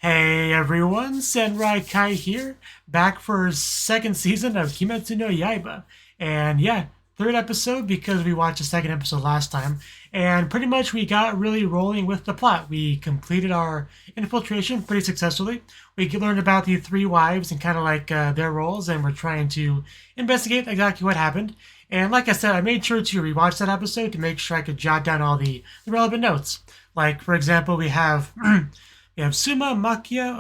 Hey everyone, Senrai Kai here, back for second season of Kimetsu no Yaiba. And yeah, third episode because we watched the second episode last time. And pretty much we got really rolling with the plot. We completed our infiltration pretty successfully. We learned about the three wives and kind of like their roles, and we're trying to investigate exactly what happened. And like I said, I made sure to rewatch that episode to make sure I could jot down all the relevant notes. Like, for example, we have we have Suma, Makio,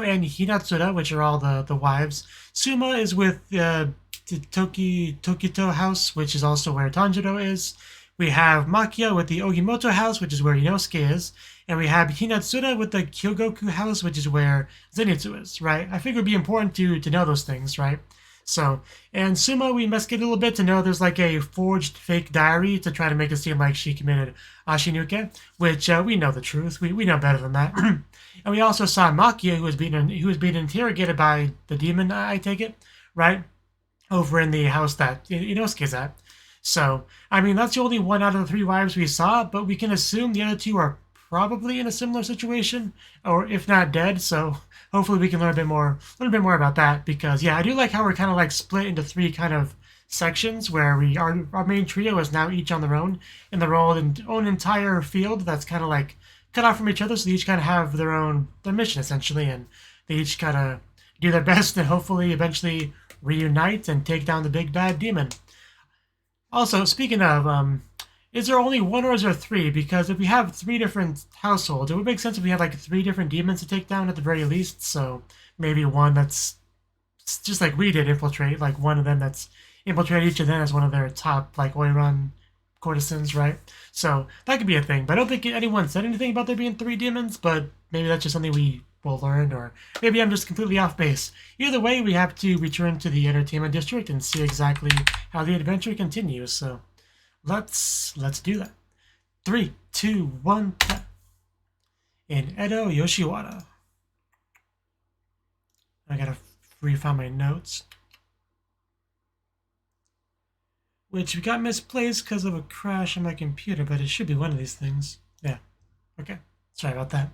and Hinatsura, which are all the wives. Suma is with the Tokito house, which is also where Tanjiro is. We have Makio with the Ogimoto house, which is where Inosuke is. And we have Hinatsura with the Kyogoku house, which is where Zenitsu is, right? I figure it'd be important to know those things, right? So, and Suma, we investigate a little bit to know there's like a forged fake diary to try to make it seem like she committed Ashinuke, which we know the truth. We know better than that. And we also saw Makia, who was being interrogated by the demon, I take it, right? Over in the house that Inosuke's at. So, I mean, that's the only one out of the three wives we saw, but we can assume the other two are probably in a similar situation, or if not dead. So hopefully we can learn a bit more about that. Because yeah, I do like how we're kind of like split into three kind of sections where our main trio is now each on their own in their own entire field that's kind of like cut off from each other. So they each kind of have their mission essentially, and they each kind of do their best and hopefully eventually reunite and take down the big bad demon. Also, speaking of, is there only one or is there three? Because if we have three different households, it would make sense if we had like three different demons to take down at the very least. So maybe one that's just like we did infiltrate, like one of them that's infiltrated each of them as one of their top like Oiran courtesans, right? So that could be a thing. But I don't think anyone said anything about there being three demons, but maybe that's just something we will learn, or maybe I'm just completely off base. Either way, we have to return to the entertainment district and see exactly how the adventure continues. So let's do that. 3, 2, 1. In Edo Yoshiwara. I gotta re-find my notes, which got misplaced because of a crash on my computer, but it should be one of these things. Yeah. Okay. Sorry about that.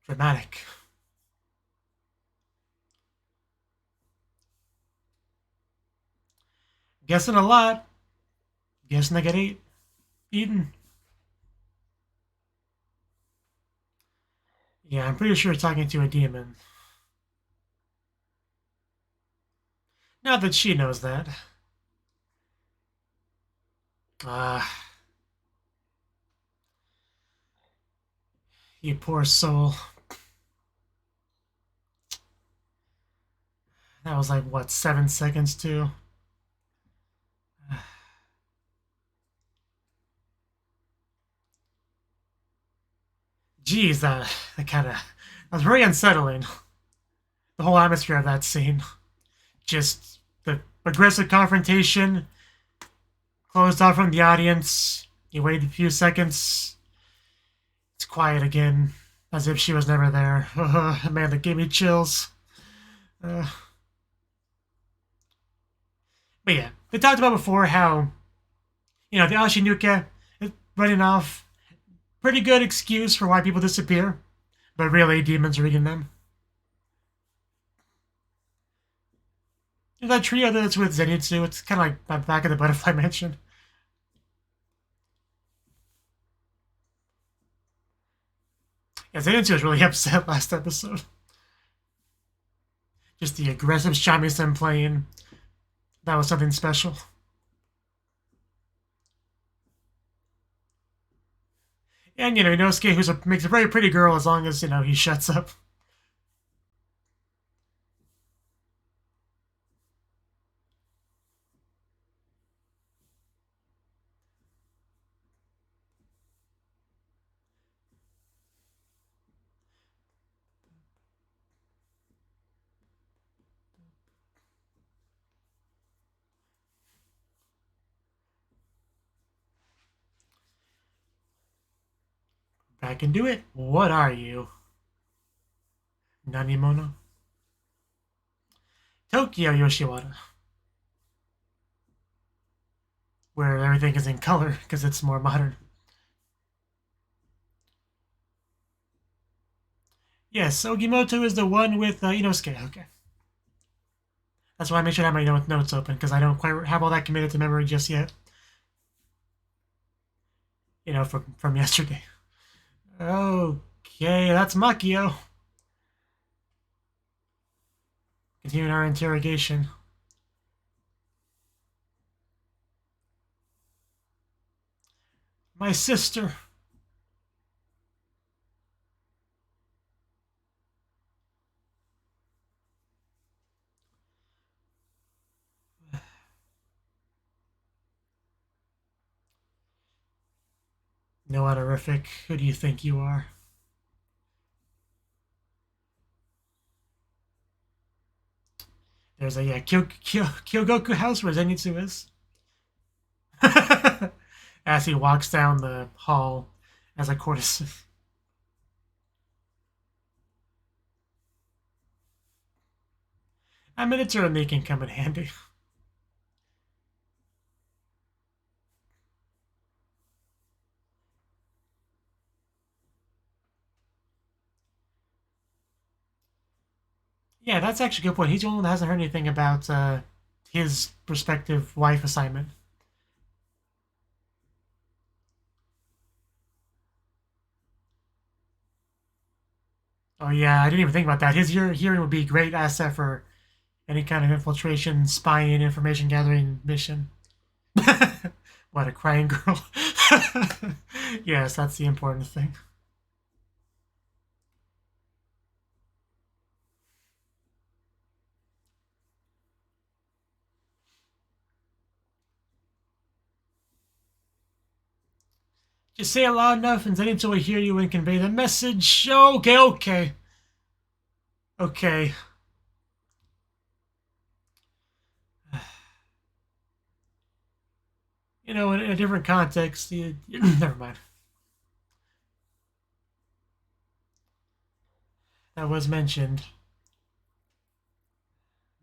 Dramatic. Guessing a lot. Guessing I get eaten. Yeah, I'm pretty sure talking to a demon. Not that she knows that. Ah, you poor soul. That was like, what, 7 seconds too? Geez, that kind of, that was very unsettling. The whole atmosphere of that scene. Just the aggressive confrontation, closed off from the audience. You wait a few seconds. It's quiet again, as if she was never there. Man, that gave me chills. Uh, but yeah, they talked about before how, the Ashinuke running off, pretty good excuse for why people disappear, but really demons are eating them. That trio that's with Zenitsu, it's kind of like back at the Butterfly Mansion. Yeah, Zenitsu was really upset last episode. Just the aggressive shamisen playing. That was something special. And, Inosuke, makes a very pretty girl as long as, he shuts up. Back into it. What are you? Nanimono? Tokyo Yoshiwara. where everything is in color because it's more modern. Yes, Ogimoto is the one with Inosuke. Okay. That's why I make sure to have my notes open, because I don't quite have all that committed to memory just yet. From yesterday. Okay, that's Makio. Continuing our interrogation. My sister. No honorific. Who do you think you are? There's a Kyogoku house where Zenitsu is. As he walks down the hall as a courtesan. A miniature and they can come in handy. Yeah, that's actually a good point. He's the only one that hasn't heard anything about his prospective wife assignment. Oh yeah, I didn't even think about that. His hearing would be a great asset for any kind of infiltration, spying, information gathering mission. What, a crying girl? Yes, that's the important thing. Just say it loud enough and Zenitsu will hear you and convey the message. Okay, okay. Okay. In a different context, never mind. That was mentioned.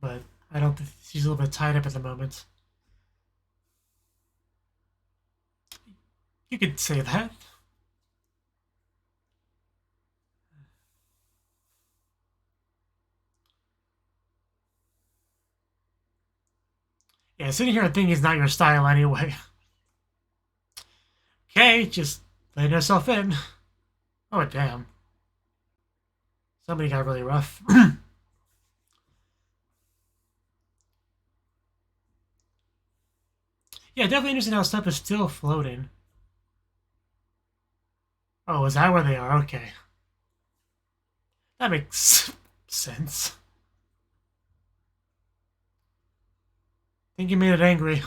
But I don't think she's a little bit tied up at the moment. You could say that. Yeah, sitting here and thinking is not your style anyway. Okay, just letting yourself in. Oh, damn. Somebody got really rough. Yeah, definitely interesting how stuff is still floating. Oh, is that where they are? Okay. That makes sense. Think you made it angry.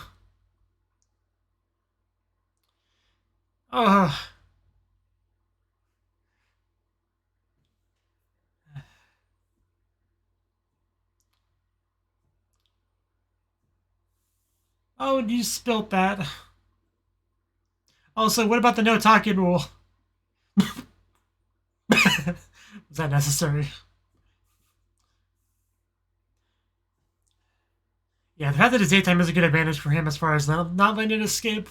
Oh. Oh, you spilt that. Also, what about the no talking rule? Was that necessary? Yeah, the fact that his daytime is a good advantage for him as far as not letting it escape.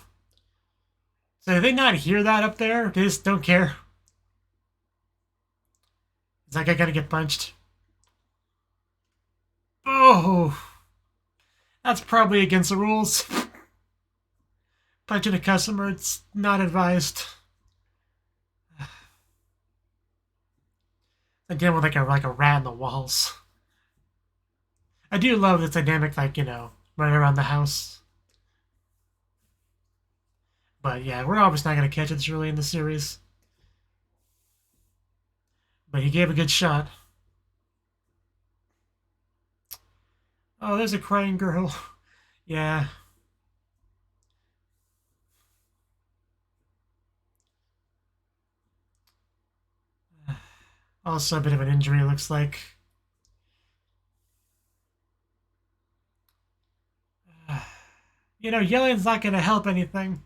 So did they not hear that up there? They just don't care. Is that guy gonna get punched? Oh, that's probably against the rules. Punching a customer, it's not advised. Again, with like a rat in the walls. I do love this dynamic, running around the house. But yeah, we're obviously not gonna catch it this early in the series. But he gave a good shot. Oh, there's a crying girl. Yeah. Also a bit of an injury, looks like. Yelling's not going to help anything.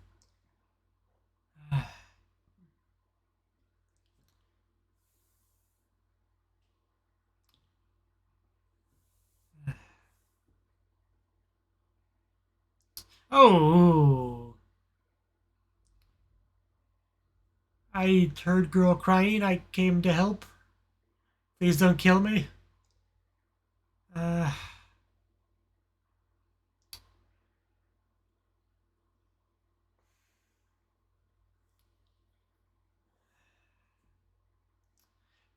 Oh. I heard girl crying. I came to help. Please don't kill me.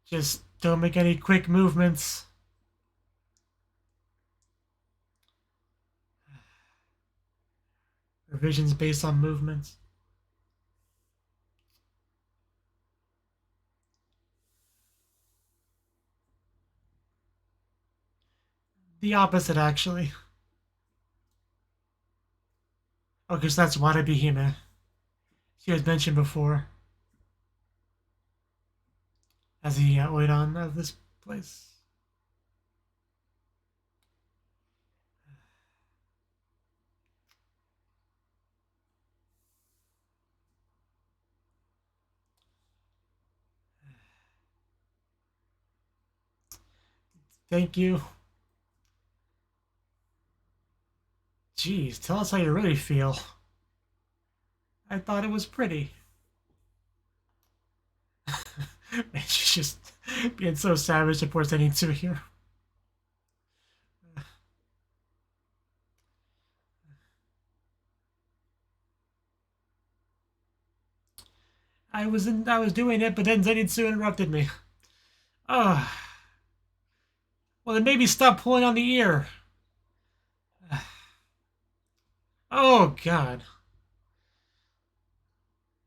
Just don't make any quick movements. Revisions based on movements. The opposite, actually. Oh, because that's Wannabe She was mentioned before as the Oidon of this place. Thank you. Jeez, tell us how you really feel. I thought it was pretty. Man, she's just being so savage towards Zenitsu here. I was doing it, but then Zenitsu interrupted me. Oh. Well, then maybe stop pulling on the ear. Oh, God.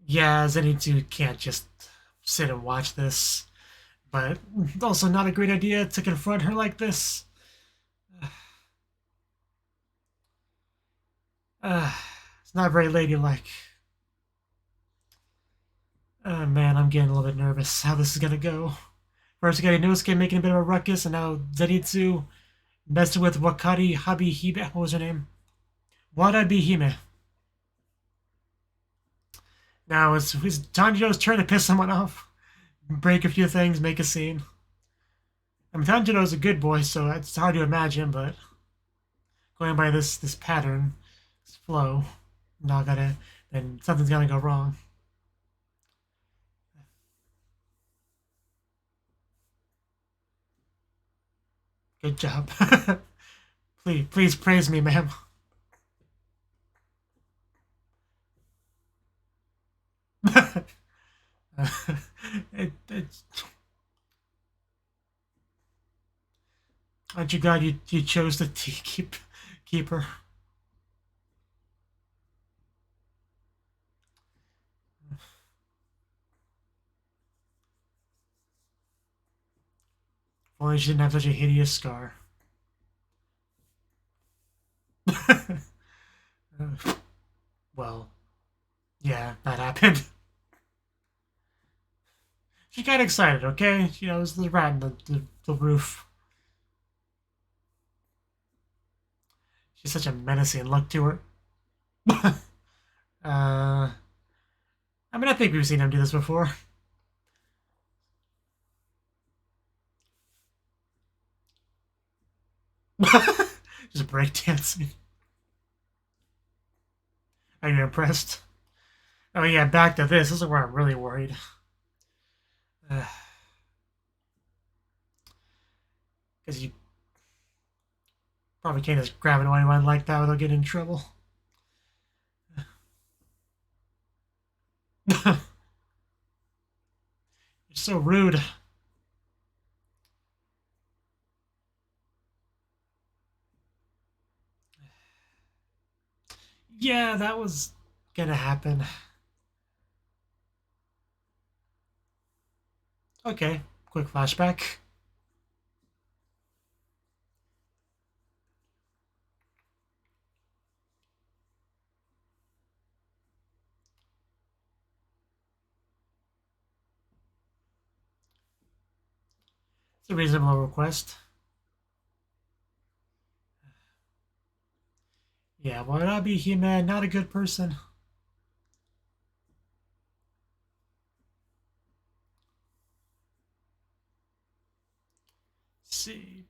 Yeah, Zenitsu can't just sit and watch this. But also not a great idea to confront her like this. It's not very ladylike. Oh, man, I'm getting a little bit nervous how this is gonna go. First, we got Inosuke making a bit of a ruckus, and now Zenitsu messing with Wakari Habihime. What was her name? Wanabihime. Now it's Tanjiro's turn to piss someone off. Break a few things, make a scene. I mean, Tanjiro's a good boy, so it's hard to imagine, but going by this pattern, this flow, then something's gonna go wrong. Good job. Please praise me, ma'am. It's aren't you glad you chose to keep her? If only she didn't have such a hideous scar. Well, yeah, that happened. She got excited, okay? You know, it was the rat in the roof. She's such a menacing look to her. I mean, I think we've seen him do this before. Just breakdancing. Are you impressed? Oh yeah, back to this. This is where I'm really worried. Because you probably can't just grab anyone like that without getting in trouble. You're so rude. Yeah, that was gonna happen. Okay, quick flashback. It's a reasonable request. Yeah, Warabi Hime, not a good person. Let's see.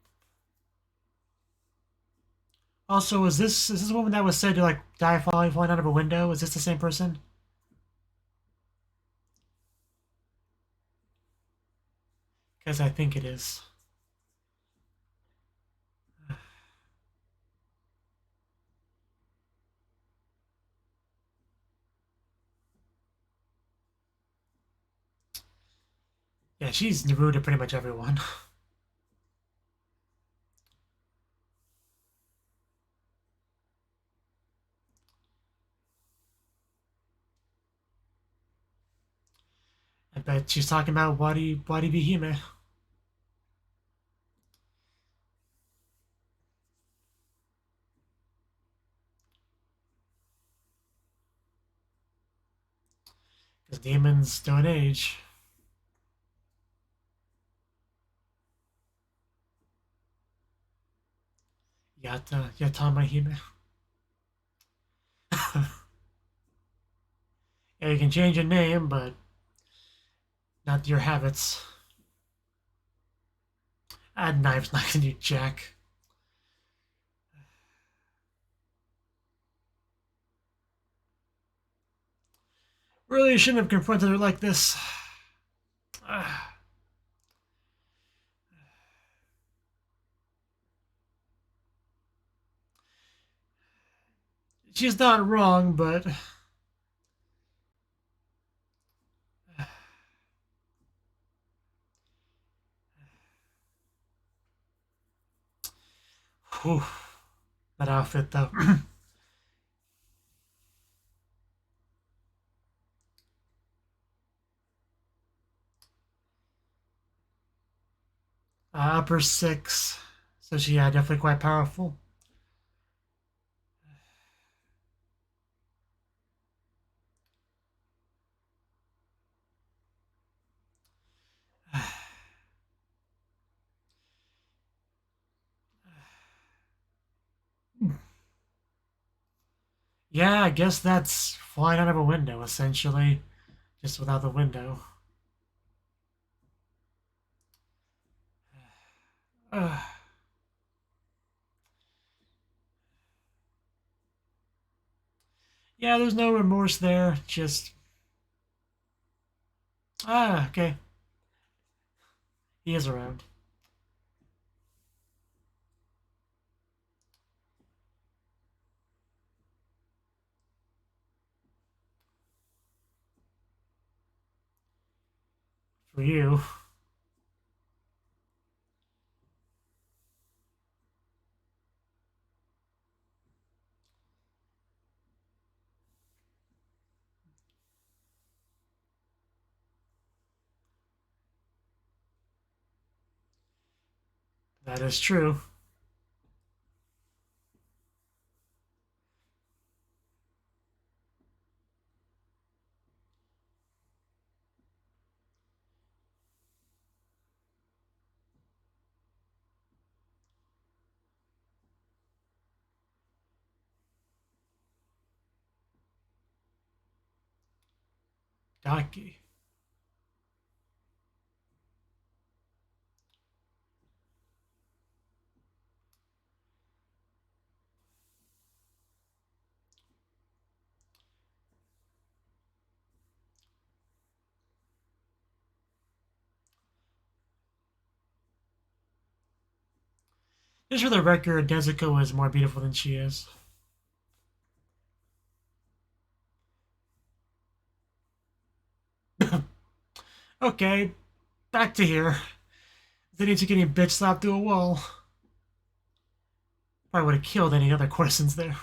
Also, is this the woman that was said to like die falling out of a window? Is this the same person? Because I think it is. Yeah, she's rude to pretty much everyone. I bet she's talking about Wadi Bihime. Because demons don't age. Yatama Hime. Yeah, you can change your name, but not your habits. Add knives not gonna do jack. Really shouldn't have confronted her like this. She's not wrong, but whew, that outfit though. Upper 6, so she definitely quite powerful. Yeah, I guess that's flying out of a window, essentially. Just without the window. Yeah, there's no remorse there. Just... okay. He is around. For you. That is true. Daki. Just for the record, Nezuko is more beautiful than she is. Okay, back to here. Then he's getting bitch slapped through a wall. Probably would have killed any other courtesans there.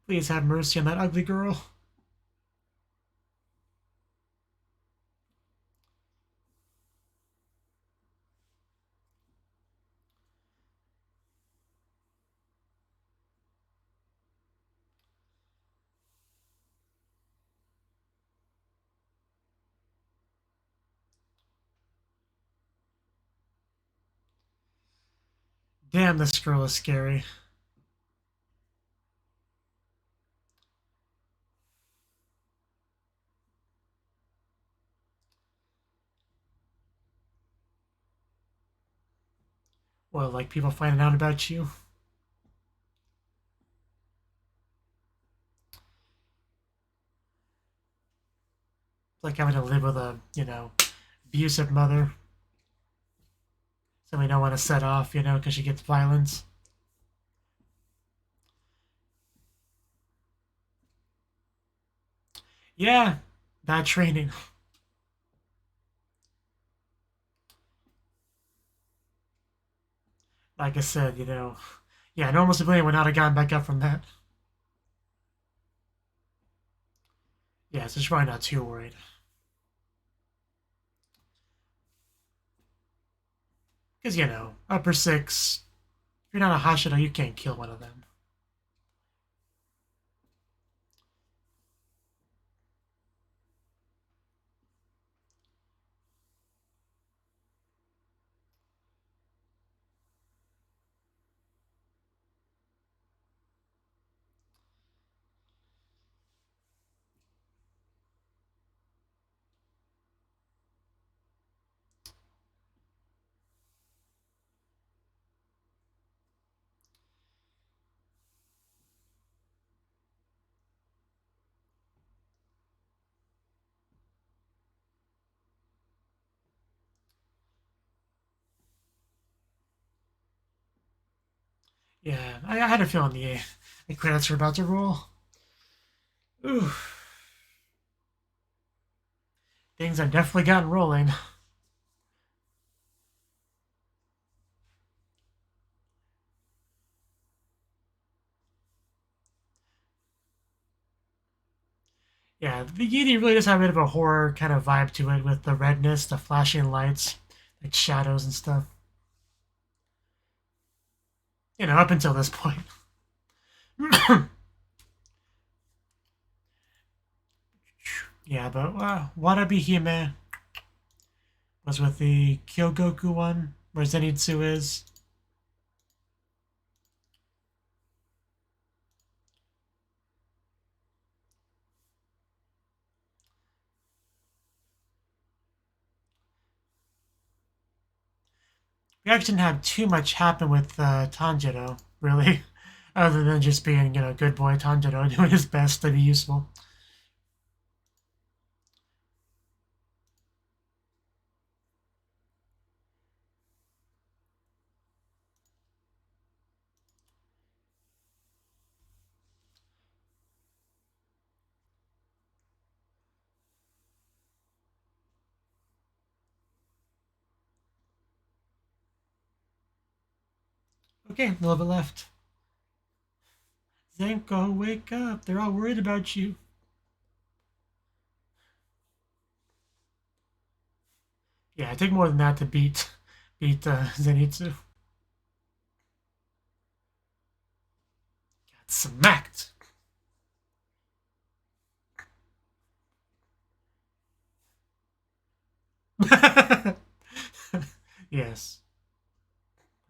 Please have mercy on that ugly girl. Damn, this girl is scary. Or like people finding out about you. It's like having to live with a, abusive mother. So we don't want to set off, because she gets violence. Yeah, bad training. Like I said, yeah, normal civilian would not have gotten back up from that. Yeah, so she's probably not too worried. Because, upper six, if you're not a Hashira, you can't kill one of them. Yeah, I had a feeling the credits were about to roll. Ooh, things have definitely gotten rolling. Yeah, the Yeti really does have a bit of a horror kind of vibe to it with the redness, the flashing lights, like shadows and stuff. Up until this point. Yeah, but Warabi Hime was with the Kyogoku one, where Zenitsu is. We actually didn't have too much happen with Tanjiro, really, other than just being, good boy Tanjiro doing his best to be useful. Okay, a little bit left. Zenko, wake up. They're all worried about you. Yeah, it took more than that to beat Zenitsu. Got smacked. Yes.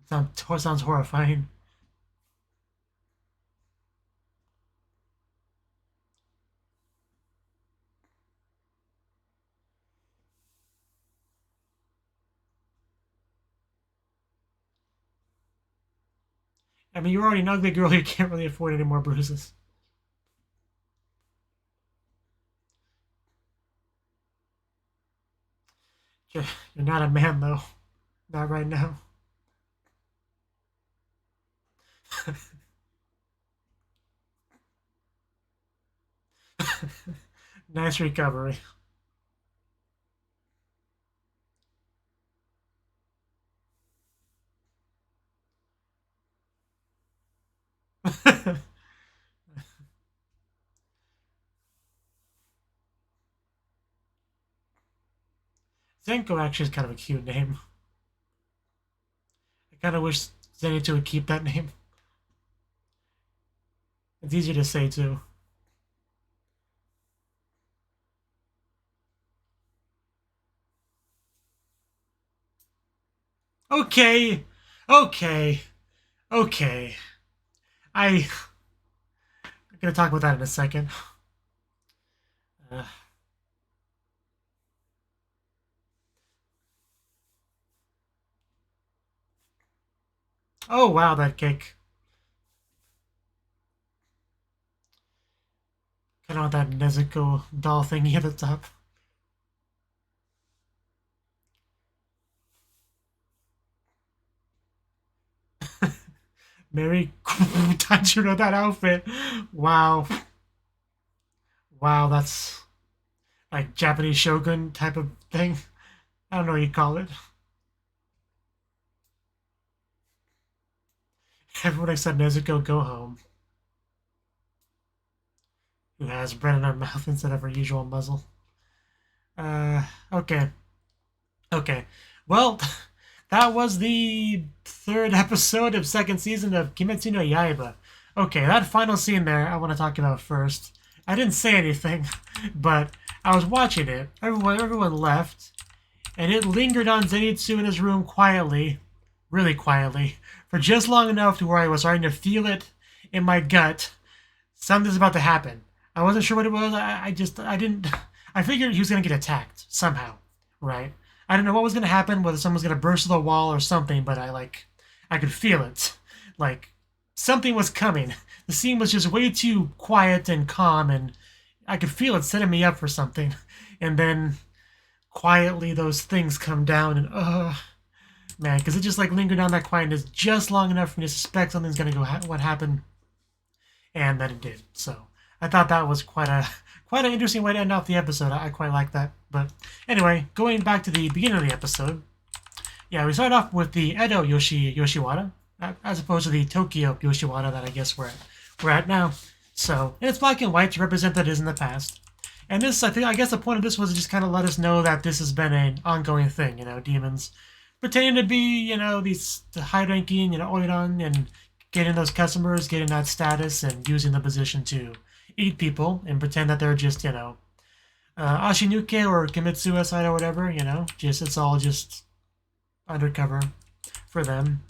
Sounds horrifying. I mean, you're already an ugly girl. You can't really afford any more bruises. You're not a man, though. Not right now. Nice recovery. Zenko actually is kind of a cute name. I kind of wish Zenitsu would keep that name. It's easier to say, too. Okay. Okay. Okay. I'm going to talk about that in a second. Uh, Oh, wow, that cake. Kind of want that Nezuko doll thingy at the top. Mary Tanjiro, that outfit. Wow. Wow, that's like Japanese shogun type of thing. I don't know what you call it. Everyone except Nezuko go home, who has bread in her mouth instead of her usual muzzle. Okay. Okay. Well, that was the third episode of second season of Kimetsu no Yaiba. Okay, that final scene there I want to talk about first. I didn't say anything, but I was watching it. Everyone left, and it lingered on Zenitsu in his room quietly, really quietly, for just long enough to where I was starting to feel it in my gut. Something's about to happen. I wasn't sure what it was. I didn't. I figured he was gonna get attacked somehow, right? I didn't know what was gonna happen, whether someone was gonna burst through the wall or something, but I could feel it, like something was coming. The scene was just way too quiet and calm, and I could feel it setting me up for something. And then quietly those things come down, and man, because it just like lingered on that quietness just long enough for me to suspect something's gonna what happened, and then it did. So I thought that was quite an interesting way to end off the episode. I quite like that. But anyway, going back to the beginning of the episode, yeah, we start off with the Edo Yoshiwara, as opposed to the Tokyo Yoshiwara that I guess we're at now. So, and it's black and white to represent that it is in the past. And this, I guess the point of this was to just kind of let us know that this has been an ongoing thing, demons pretending to be, these high-ranking, Oiran, and getting those customers, getting that status, and using the position to eat people and pretend that they're just, Ashinuke or Kimetsu side or whatever, just it's all just undercover for them.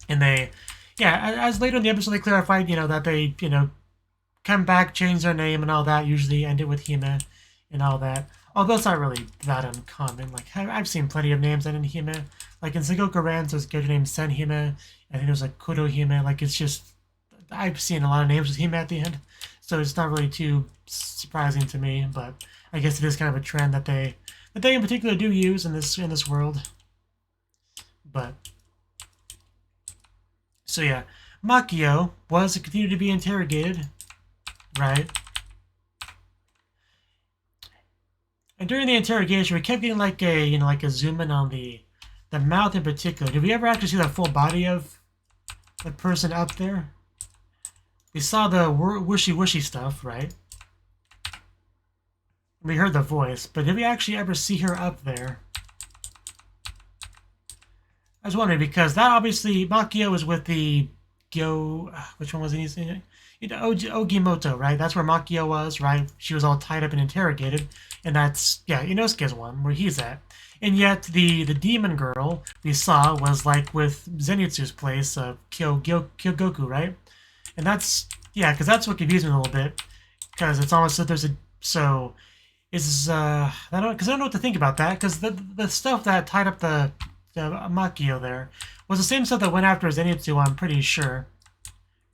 And they, yeah, as later in the episode they clarified, that they, come back, change their name and all that, usually end it with Hime and all that. Although it's not really that uncommon. Like, I've seen plenty of names ending in Hime. Like in Sengoku Rans, there's a character named Sen Hime. I think there's like Kuro Hime. Like, it's just, I've seen a lot of names with Hime at the end. So it's not really too surprising to me, but I guess it is kind of a trend that they in particular do use in this world. But so yeah, Makio was to continue to be interrogated, right? And during the interrogation, we kept getting like a zoom in on the mouth in particular. Did we ever actually see the full body of the person up there? We saw the whooshy stuff, right? We heard the voice, but did we actually ever see her up there? I was wondering, because that obviously, Makio was with the which one was it? Ogimoto, right? That's where Makio was, right? She was all tied up and interrogated, and that's, yeah, Inosuke's one, where he's at. And yet, the demon girl we saw was, like, with Zenitsu's place, Kyogoku, right? And that's, yeah, because that's what confused me a little bit, because it's almost that there's a, so, I don't know what to think about that, because the stuff that tied up the Makio there was the same stuff that went after Zenitsu, I'm pretty sure,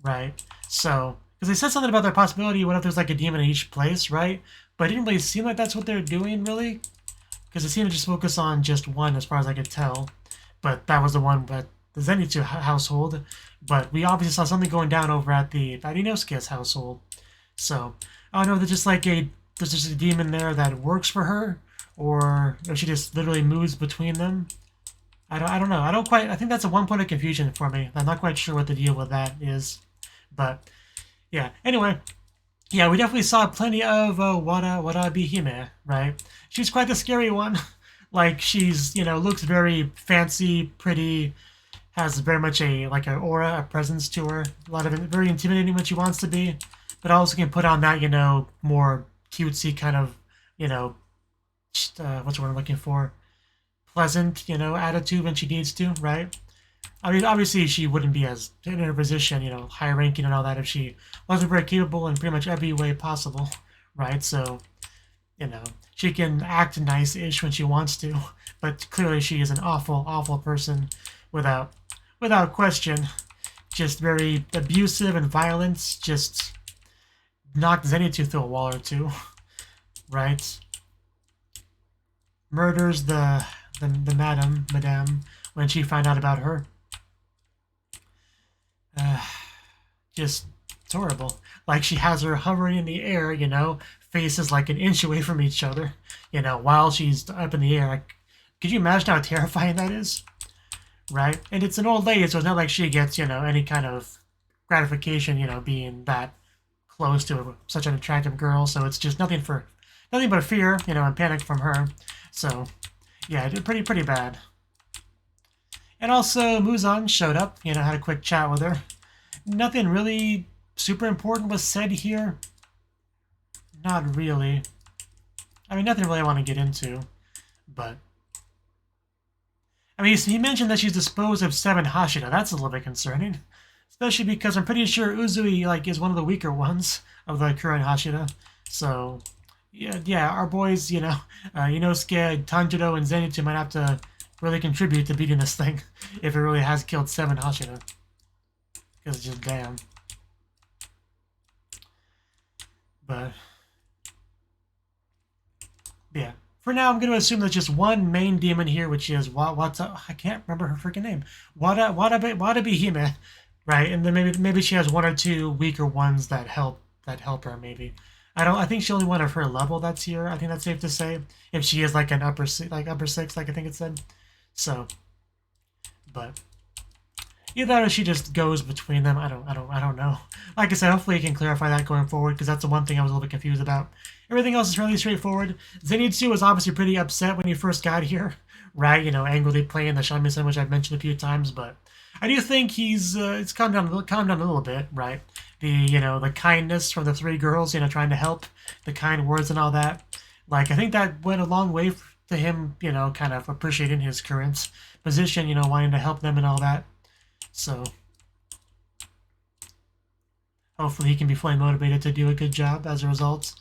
right? So, because they said something about their possibility, what if there's like a demon in each place, right? But it didn't really seem like that's what they're doing, really, because it seemed to just focus on just one, as far as I could tell. But that was the one that the Zenitsu household. But we obviously saw something going down over at Inosuke's household. So, I don't know if there's just a demon there that works for her, or if she just literally moves between them. I don't know. I think that's a one point of confusion for me. I'm not quite sure what the deal with that is. But, yeah. Anyway, yeah, we definitely saw plenty of Warabi Hime, right? She's quite the scary one. Like, she's, looks very fancy, pretty, has very much an aura, a presence to her. A lot of it, very intimidating when she wants to be. But also can put on that, more cutesy kind of, what's the word I'm looking for? Pleasant, attitude when she needs to, right? I mean, obviously she wouldn't be as in her position, high ranking and all that if she wasn't very capable in pretty much every way possible, right? So, she can act nice-ish when she wants to, but clearly she is an awful, awful person without question. just very abusive and violent, just knocked Zenitsu through a wall or two, right? Murders the madam, when she found out about her. Just it's horrible. Like, she has her hovering in the air, you know, faces like an inch away from each other, you know, while she's up in the air. Like, could you imagine how terrifying that is? Right? And it's an old lady, so it's not like she gets, you know, any kind of gratification, you know, being that close to such an attractive girl. So it's just nothing but fear, you know, and panic from her. So yeah, pretty bad. And also Muzan showed up, you know, had a quick chat with her. Nothing really super important was said here. Not really. I mean, nothing really I want to get into, but I mean, he mentioned that she's disposed of 7 Hashira. That's a little bit concerning, especially because I'm pretty sure Uzui, like, is one of the weaker ones of the current Hashira. So yeah, our boys, you know, Inosuke, Tanjiro, and Zenitsu might have to really contribute to beating this thing if it really has killed 7 Hashira. Because just damn. But yeah, for now I'm going to assume there's just one main demon here, which is I can't remember her freaking name. Watabe Hime, right? And then maybe she has 1 or 2 weaker ones that help her. Maybe I think she only one of her level that's here. I think that's safe to say. If she is like an upper 6, like I think it said. So, but either she just goes between them. I don't know. Like I said, hopefully you can clarify that going forward, because that's the one thing I was a little bit confused about. Everything else is fairly straightforward. Zenitsu was obviously pretty upset when he first got here, right? You know, angrily playing the shamisen, which I've mentioned a few times, but I do think it's calmed down a little bit, right? The kindness from the 3 girls, you know, trying to help, the kind words and all that. Like, I think that went a long way to him, you know, kind of appreciating his current position, you know, wanting to help them and all that. So hopefully he can be fully motivated to do a good job as a result.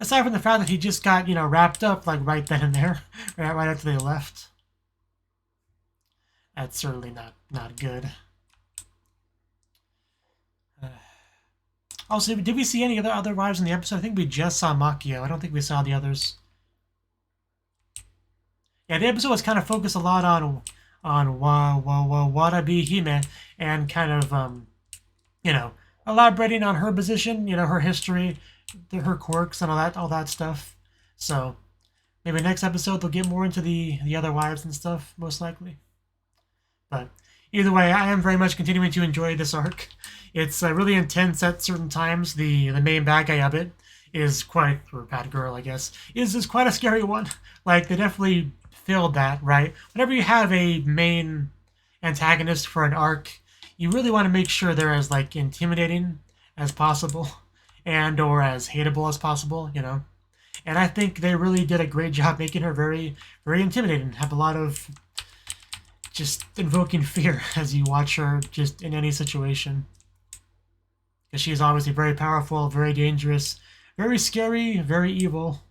Aside from the fact that he just got, you know, wrapped up like right then and there, right after they left. That's certainly not good. Also, did we see any other wives in the episode? I think we just saw Makio. I don't think we saw the others. Yeah, the episode was kind of focused a lot on Watabe Hime, and kind of you know, elaborating on her position, you know, her history, her quirks and all that stuff. So maybe next episode they'll get more into the other wives and stuff, most likely. But either way, I am very much continuing to enjoy this arc. It's really intense at certain times. The main bad guy of it is quite, or bad girl, I guess, is quite a scary one. Like, they definitely filled that, right? Whenever you have a main antagonist for an arc, you really want to make sure they're as, like, intimidating as possible, and or as hateable as possible, you know? And I think they really did a great job making her very, very intimidating. Have a lot of just invoking fear as you watch her just in any situation. Because she is obviously very powerful, very dangerous, very scary, very evil.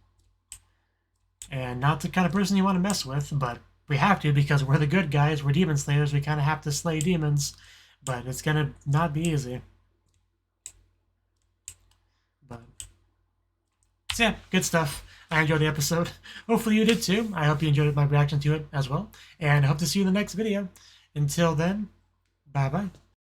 And not the kind of person you want to mess with, but we have to, because we're the good guys, we're demon slayers, we kind of have to slay demons. But it's gonna not be easy. But so yeah, good stuff. I enjoyed the episode. Hopefully you did too. I hope you enjoyed my reaction to it as well. And I hope to see you in the next video. Until then, bye-bye.